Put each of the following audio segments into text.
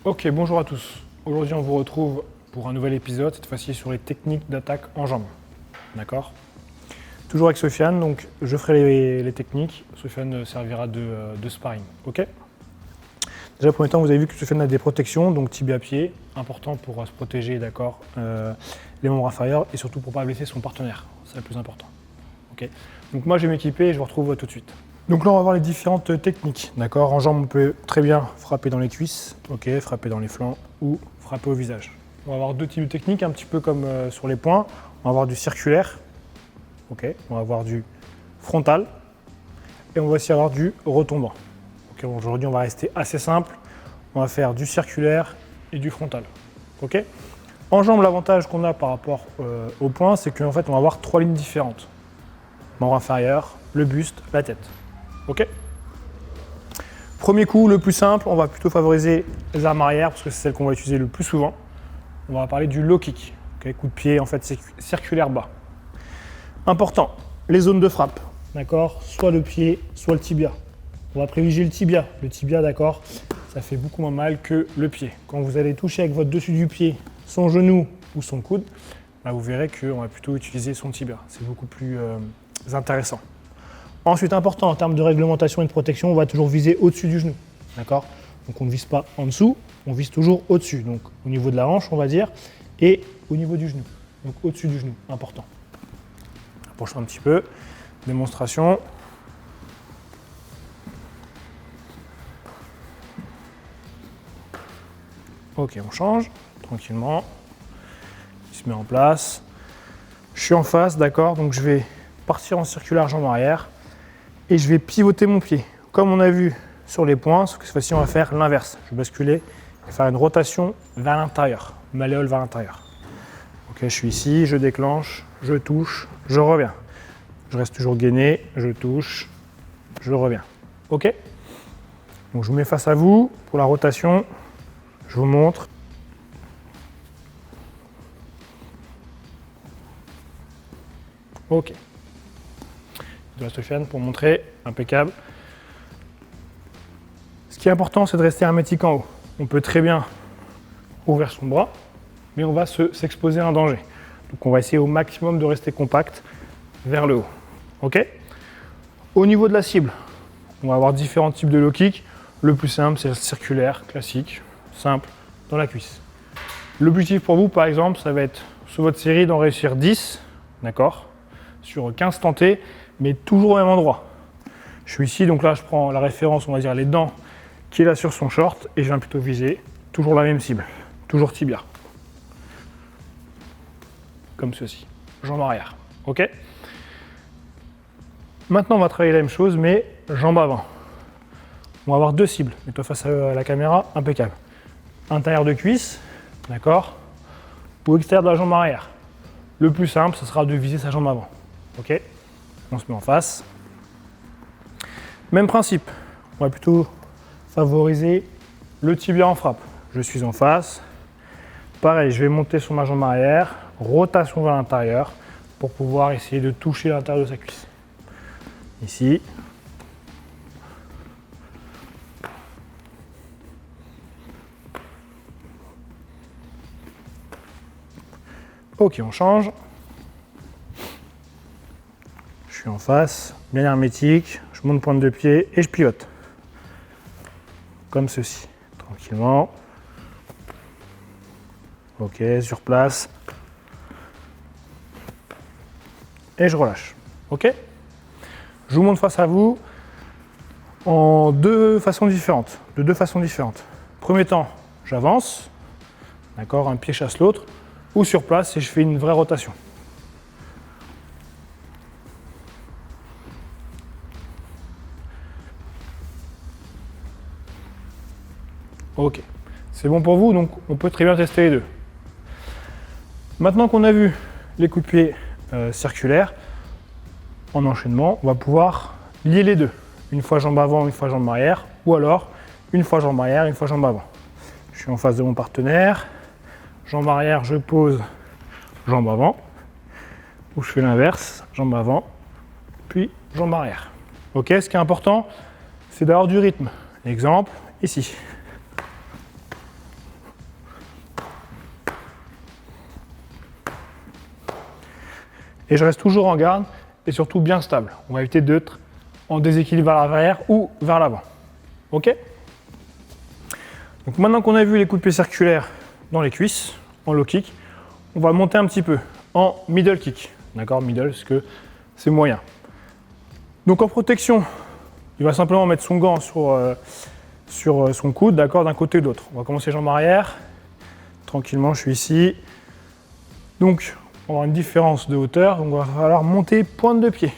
Ok, bonjour à tous. Aujourd'hui, on vous retrouve pour un nouvel épisode, cette fois-ci sur les techniques d'attaque en jambes. D'accord? Toujours avec Sofiane, donc je ferai les techniques. Sofiane servira de sparring. Ok? Déjà, premier temps, vous avez vu que Sofiane a des protections, donc tibia-pied, important pour se protéger, d'accord, les membres inférieurs et surtout pour ne pas blesser son partenaire. C'est le plus important. Ok? Donc moi, je vais m'équiper et je vous retrouve tout de suite. Donc là, on va voir les différentes techniques. D'accord? En jambes, on peut très bien frapper dans les cuisses, ok, frapper dans les flancs ou frapper au visage. On va avoir deux types de techniques, un petit peu comme sur les poings. On va avoir du circulaire, ok, on va avoir du frontal et on va aussi avoir du retombant. Okay, aujourd'hui, on va rester assez simple. On va faire du circulaire et du frontal. Ok? En jambes, l'avantage qu'on a par rapport au poing, c'est qu'en fait, on va avoir trois lignes différentes. Membre inférieur, le buste, la tête. Ok? Premier coup, le plus simple, on va plutôt favoriser les armes arrière parce que c'est celle qu'on va utiliser le plus souvent. On va parler du low kick. Okay? Coup de pied, en fait, c'est circulaire bas. Important, les zones de frappe. D'accord? Soit le pied, soit le tibia. On va privilégier le tibia. Le tibia, d'accord, ça fait beaucoup moins mal que le pied. Quand vous allez toucher avec votre dessus du pied son genou ou son coude, bah vous verrez qu'on va plutôt utiliser son tibia. C'est beaucoup plus intéressant. Ensuite, important en termes de réglementation et de protection, on va toujours viser au-dessus du genou. D'accord? Donc on ne vise pas en dessous, on vise toujours au-dessus. Donc au niveau de la hanche, on va dire, et au niveau du genou. Donc au-dessus du genou, important. Approchons un petit peu. Démonstration. Ok, on change tranquillement. Il se met en place. Je suis en face, d'accord, donc je vais partir en circulaire jambe arrière et je vais pivoter mon pied. Comme on a vu sur les poings, sauf que cette fois-ci on va faire l'inverse. Je vais basculer et faire une rotation vers l'intérieur, malléole vers l'intérieur. Ok, je suis ici, je déclenche, je touche, je reviens. Je reste toujours gainé, je touche, je reviens. Ok? Donc je vous mets face à vous pour la rotation. Je vous montre. Ok. De la Sofiane pour montrer, impeccable. Ce qui est important, c'est de rester hermétique en haut. On peut très bien ouvrir son bras, mais on va s'exposer à un danger. Donc on va essayer au maximum de rester compact vers le haut. Ok? Au niveau de la cible, on va avoir différents types de low kick. Le plus simple, c'est le circulaire, classique, simple, dans la cuisse. L'objectif pour vous, par exemple, ça va être sur votre série d'en réussir 10, d'accord, sur 15 tentés, mais toujours au même endroit. Je suis ici, donc là je prends la référence, on va dire les dents, qui est là sur son short, et je viens plutôt viser toujours la même cible, toujours tibia. Comme ceci, jambe arrière, ok? Maintenant on va travailler la même chose, mais jambe avant. On va avoir deux cibles, mets-toi face à la caméra, impeccable. Intérieur de cuisse, d'accord, ou extérieur de la jambe arrière. Le plus simple, ce sera de viser sa jambe avant. Ok? On se met en face. Même principe, on va plutôt favoriser le tibia en frappe. Je suis en face. Pareil, je vais monter sur ma jambe arrière, rotation vers l'intérieur pour pouvoir essayer de toucher l'intérieur de sa cuisse. Ici. Ok, on change. Je suis en face, bien hermétique, je monte pointe de pied et je pivote. Comme ceci, tranquillement. Ok, sur place. Et je relâche. Ok? Je vous montre face à vous en de deux façons différentes. Premier temps, j'avance, d'accord, un pied chasse l'autre, ou sur place et je fais une vraie rotation. Ok, c'est bon pour vous, donc on peut très bien tester les deux. Maintenant qu'on a vu les coups de pied circulaires, en enchaînement, on va pouvoir lier les deux. Une fois jambe avant, une fois jambe arrière, ou alors une fois jambe arrière, une fois jambe avant. Je suis en face de mon partenaire, jambe arrière, je pose jambe avant, ou je fais l'inverse, jambe avant, puis jambe arrière. Ok, ce qui est important, c'est d'avoir du rythme. Exemple, ici. Et je reste toujours en garde et surtout bien stable. On va éviter d'être en déséquilibre vers l'arrière ou vers l'avant. Ok? Donc maintenant qu'on a vu les coups de pied circulaires dans les cuisses, en low kick, on va monter un petit peu en middle kick. D'accord? Middle, parce que c'est moyen. Donc en protection, il va simplement mettre son gant sur son coude, d'accord, d'un côté ou de l'autre. On va commencer jambes arrière. Tranquillement, je suis ici. Donc, on va avoir une différence de hauteur. Donc, il va falloir monter pointe de pied.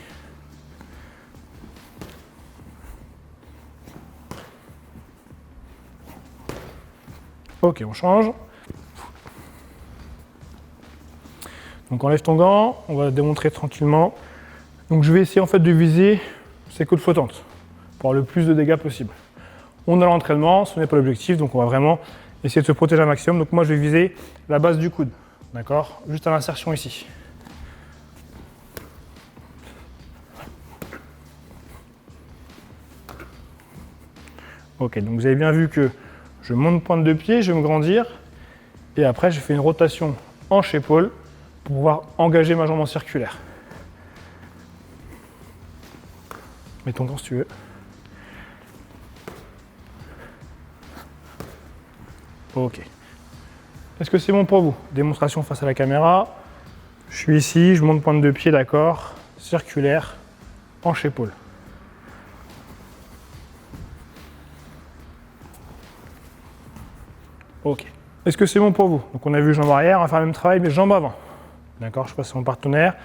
Ok, on change. Donc, enlève ton gant. On va démontrer tranquillement. Donc, je vais essayer en fait de viser ces côtes flottantes pour avoir le plus de dégâts possible. On a l'entraînement, ce n'est pas l'objectif, donc on va vraiment essayer de se protéger un maximum. Donc moi je vais viser la base du coude, d'accord? Juste à l'insertion ici. Ok, donc vous avez bien vu que je monte pointe de pied, je vais me grandir, et après je fais une rotation hanche-épaule pour pouvoir engager ma jambe en circulaire. Mets ton gant si tu veux. Ok. Est-ce que c'est bon pour vous? Démonstration face à la caméra. Je suis ici, je monte pointe de pied, d'accord. Circulaire, hanche-épaule. Ok. Est-ce que c'est bon pour vous? Donc on a vu jambe arrière, on va faire le même travail, mais jambe avant. D'accord, je passe à mon partenaire.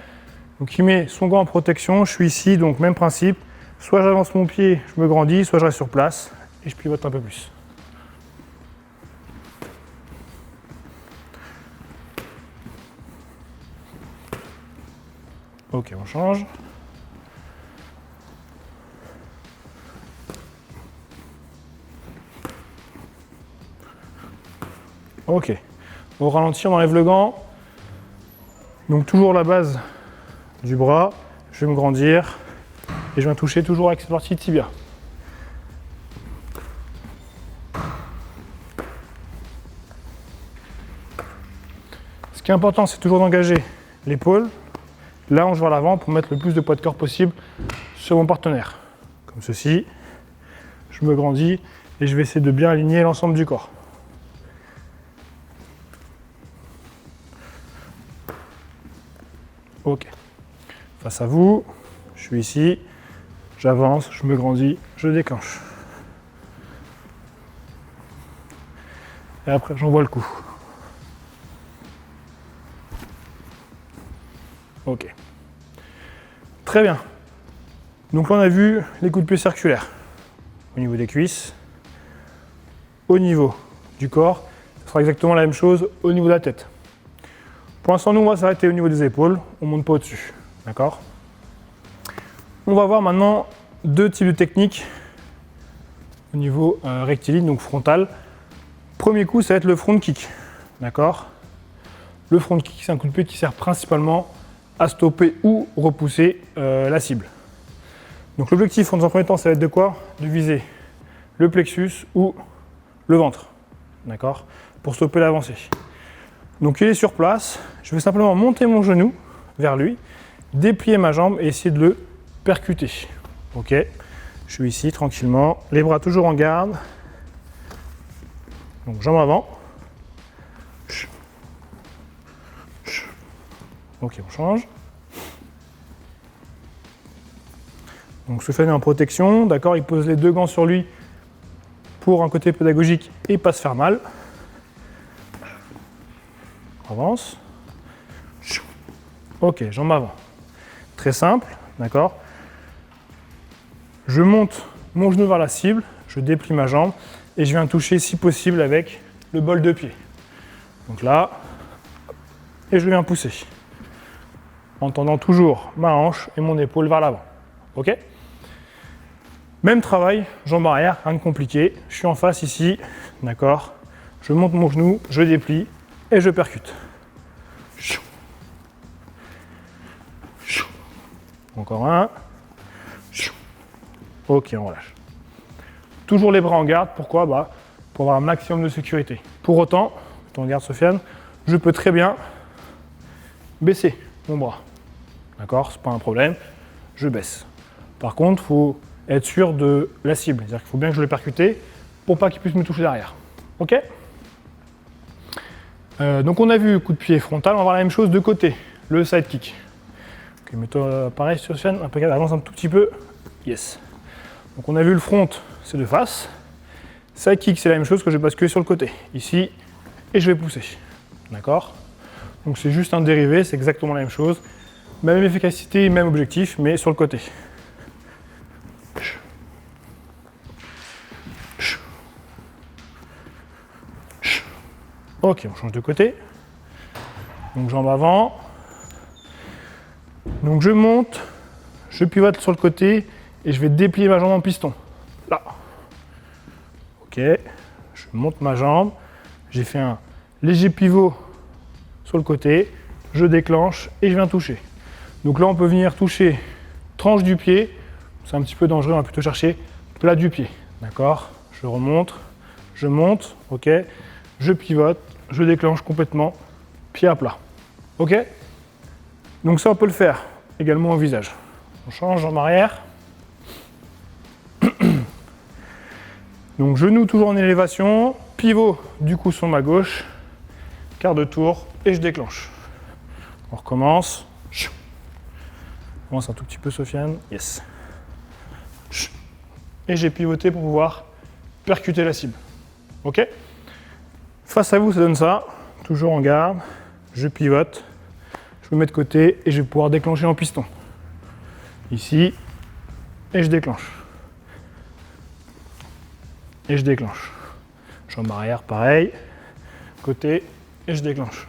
Donc il met son gant en protection, je suis ici, donc même principe. Soit j'avance mon pied, je me grandis, soit je reste sur place et je pivote un peu plus. Ok, on change. Ok. Au ralenti, on enlève le gant. Donc toujours la base du bras. Je vais me grandir et je viens toucher toujours avec cette partie de tibia. Ce qui est important, c'est toujours d'engager l'épaule, la hanche vers l'avant pour mettre le plus de poids de corps possible sur mon partenaire. Comme ceci. Je me grandis et je vais essayer de bien aligner l'ensemble du corps. Ok. Face à vous, je suis ici, j'avance, je me grandis, je déclenche. Et après, j'envoie le coup. Ok. Très bien. Donc là, on a vu les coups de pied circulaires au niveau des cuisses, au niveau du corps. Ce sera exactement la même chose au niveau de la tête. Pour l'instant, nous, on va s'arrêter au niveau des épaules. On ne monte pas au-dessus. D'accord? On va voir maintenant deux types de techniques au niveau rectiligne, donc frontal. Premier coup, ça va être le front kick. D'accord? Le front kick, c'est un coup de pied qui sert principalement à stopper ou repousser la cible. Donc l'objectif, dans un premier temps, ça va être de quoi? De viser le plexus ou le ventre. D'accord? Pour stopper l'avancée. Donc il est sur place, je vais simplement monter mon genou vers lui, déplier ma jambe et essayer de le percuter. Ok, je suis ici tranquillement, les bras toujours en garde. Donc jambe avant. Ok, on change. Donc Sofiane est en protection, d'accord, il pose les deux gants sur lui pour un côté pédagogique et pas se faire mal. Avance. Ok, jambe avant. Très simple, d'accord. Je monte mon genou vers la cible, je déplie ma jambe et je viens toucher si possible avec le bol de pied. Donc là, et je viens pousser. En tendant toujours ma hanche et mon épaule vers l'avant. Ok? Même travail, jambe arrière, rien de compliqué. Je suis en face ici, d'accord. Je monte mon genou, je déplie et je percute. Encore un. Ok, on relâche. Toujours les bras en garde. Pourquoi? Pour avoir un maximum de sécurité. Pour autant, tu en garde Sofiane, je peux très bien baisser mon bras. D'accord? C'est pas un problème. Je baisse. Par contre, il faut être sûr de la cible. C'est-à-dire qu'il faut bien que je le percute pour pas qu'il puisse me toucher derrière. Ok? Donc on a vu coup de pied frontal, on va voir la même chose de côté, le side kick. Ok, mets-toi pareil sur Sofiane, impeccable, avance un tout petit peu. Yes. Donc on a vu le front, c'est de face. Side kick, c'est la même chose que je vais basculer sur le côté, ici, et je vais pousser. D'accord? Donc c'est juste un dérivé, c'est exactement la même chose. Même efficacité, même objectif, mais sur le côté. Ok, on change de côté. Donc jambe avant. Donc je monte, je pivote sur le côté et je vais déplier ma jambe en piston. Là. Ok, je monte ma jambe. J'ai fait un léger pivot sur le côté. Je déclenche et je viens toucher. Donc là, on peut venir toucher tranche du pied. C'est un petit peu dangereux, on va plutôt chercher plat du pied. D'accord? Je remonte, je monte, ok. Je pivote, je déclenche complètement, pied à plat. Ok? Donc ça, on peut le faire également au visage. On change en arrière. Donc genou toujours en élévation, pivot du coup sur ma gauche, quart de tour et je déclenche. On recommence. On commence un tout petit peu Sofiane. Yes. Et j'ai pivoté pour pouvoir percuter la cible. Ok? Face à vous, ça donne ça. Toujours en garde. Je pivote. Je me mets de côté et je vais pouvoir déclencher en piston. Ici. Et je déclenche. Et je déclenche. Jambe arrière, pareil. Côté et je déclenche.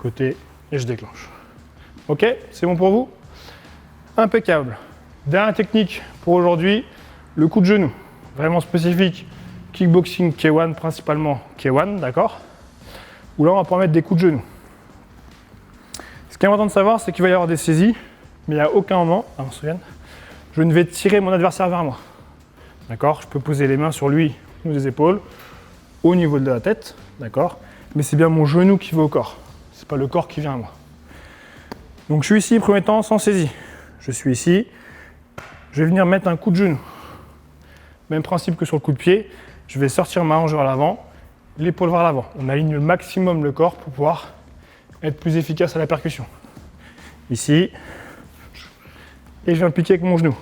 Côté et je déclenche. Ok? C'est bon pour vous? Impeccable. Dernière technique pour aujourd'hui, le coup de genou. Vraiment spécifique. Kickboxing K1, principalement K1, d'accord? Où là, on va pouvoir mettre des coups de genou. Ce qui est important de savoir, c'est qu'il va y avoir des saisies, mais à aucun moment, je ne vais tirer mon adversaire vers moi. D'accord? Je peux poser les mains sur lui, ou les épaules, au niveau de la tête, d'accord? Mais c'est bien mon genou qui va au corps. C'est pas le corps qui vient à moi. Donc je suis ici, premier temps, sans saisie. Je suis ici, je vais venir mettre un coup de genou. Même principe que sur le coup de pied, je vais sortir ma hanche vers l'avant, l'épaule vers l'avant. On aligne le maximum le corps pour pouvoir être plus efficace à la percussion. Ici, et je viens piquer avec mon genou.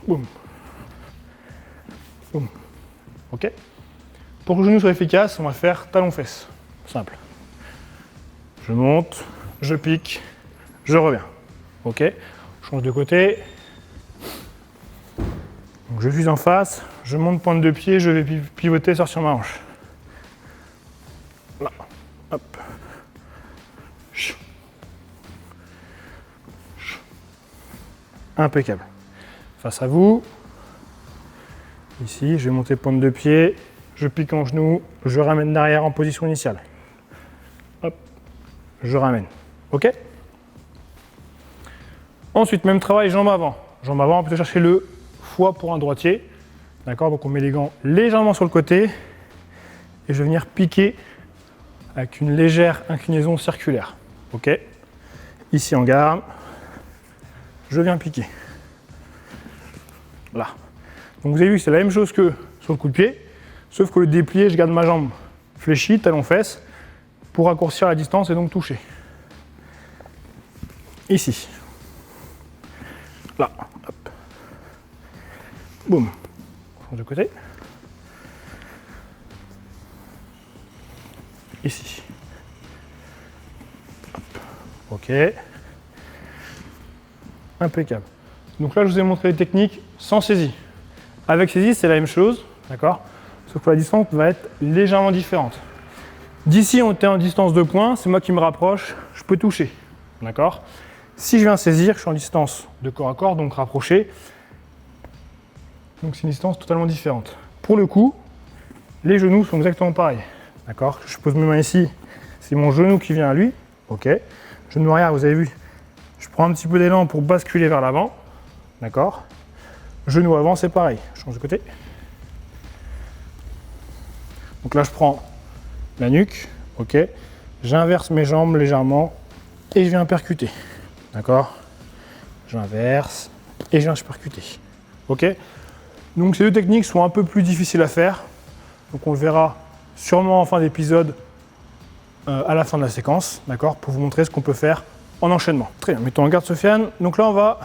Boum. Boum. Ok? Pour que le genou soit efficace, on va faire talon-fesse. Simple. Je monte, je pique, je reviens. Ok? Je change de côté. Donc je suis en face, je monte pointe de pied, je vais pivoter, sortir ma hanche. Là. Hop. Impeccable. Face à vous. Ici, je vais monter pointe de pied, je pique en genou, je ramène derrière en position initiale. Hop. Je ramène. Ok? Ensuite, même travail, jambe avant. Jambe avant, on peut chercher le foie pour un droitier. D'accord? Donc on met les gants légèrement sur le côté et je vais venir piquer avec une légère inclinaison circulaire. Ok? Ici en garde, je viens piquer. Là. Donc vous avez vu que c'est la même chose que sur le coup de pied, sauf que le déplié, je garde ma jambe fléchie, talon-fesse, pour raccourcir la distance et donc toucher. Ici. Là. Hop. Boum. De côté. Ici. Hop. Ok. Impeccable. Donc là, je vous ai montré les techniques sans saisie. Avec saisie, c'est la même chose, d'accord? Sauf que la distance va être légèrement différente. D'ici, on était en distance de points, c'est moi qui me rapproche, je peux toucher, d'accord? Si je viens saisir, je suis en distance de corps à corps, donc rapproché. Donc c'est une distance totalement différente. Pour le coup, les genoux sont exactement pareils, d'accord? Je pose mes mains ici, c'est mon genou qui vient à lui, ok? Genou arrière, vous avez vu, je prends un petit peu d'élan pour basculer vers l'avant, d'accord? Genou avant, c'est pareil, je change de côté. Donc là, je prends la nuque, ok? J'inverse mes jambes légèrement, et je viens percuter. D'accord? J'inverse et je viens percuter. Ok? Donc ces deux techniques sont un peu plus difficiles à faire. Donc on le verra sûrement en fin d'épisode à la fin de la séquence, d'accord? Pour vous montrer ce qu'on peut faire en enchaînement. Très bien, mettons en garde Sofiane. Donc là on va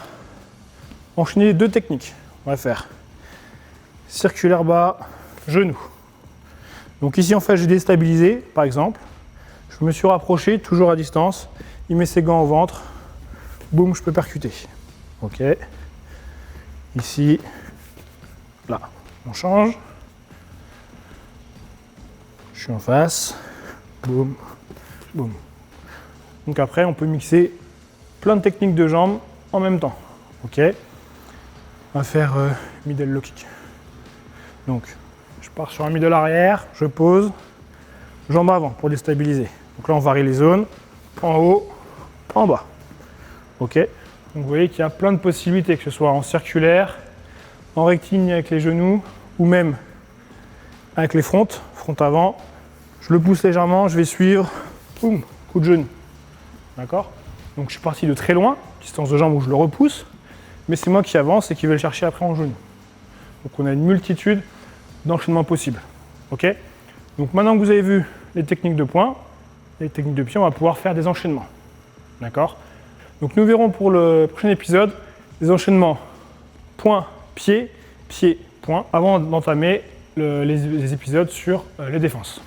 enchaîner deux techniques. On va faire circulaire bas, genou. Donc ici en fait j'ai déstabilisé par exemple. Je me suis rapproché, toujours à distance. Il met ses gants au ventre. Boum, je peux percuter. Ok. Ici, là, on change. Je suis en face. Boum, boum. Donc après, on peut mixer plein de techniques de jambes en même temps. Ok. On va faire middle low kick. Donc, je pars sur un middle arrière, je pose, jambe avant pour déstabiliser. Donc là, on varie les zones, en haut, en bas. Ok. Donc vous voyez qu'il y a plein de possibilités, que ce soit en circulaire, en rectiligne avec les genoux, ou même avec les fronts avant. Je le pousse légèrement, je vais suivre, boum, coup de genou. D'accord? Donc je suis parti de très loin, distance de jambe où je le repousse, mais c'est moi qui avance et qui vais le chercher après en genou. Donc on a une multitude d'enchaînements possibles. Ok? Donc maintenant que vous avez vu les techniques de poing, les techniques de pied, on va pouvoir faire des enchaînements. D'accord? Donc nous verrons pour le prochain épisode des enchaînements point-pied, pied-point, avant d'entamer les épisodes sur les défenses.